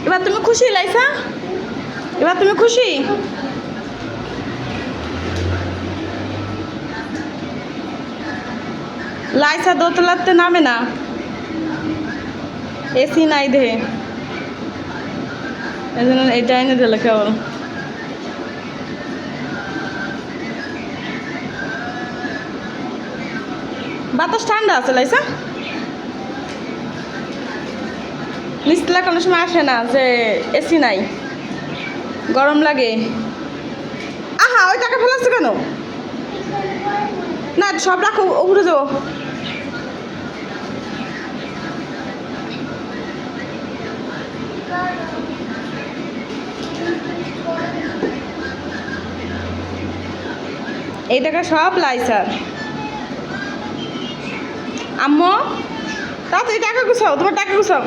এবার তুমি খুশি লাইসা? এবার তুমি খুশি? লাইসা দোতলাতে নামে না, এসি নাই দেহে, এই জন্য এটা এনে দিল কেবল। বাতাস ঠান্ডা আছে লাইসা, নিচতলা কোনো সময় আসে না যে এসি নাই, গরম লাগে। আহা ওই টাকা ফেলাচ্ছ কেন? না সব রাখো, উপরে যাবো। এই টাকা সব লাইসার। আম্মু তাড়াতাড়ি টাকা গুছাও, তোমার টাকা গুছাও।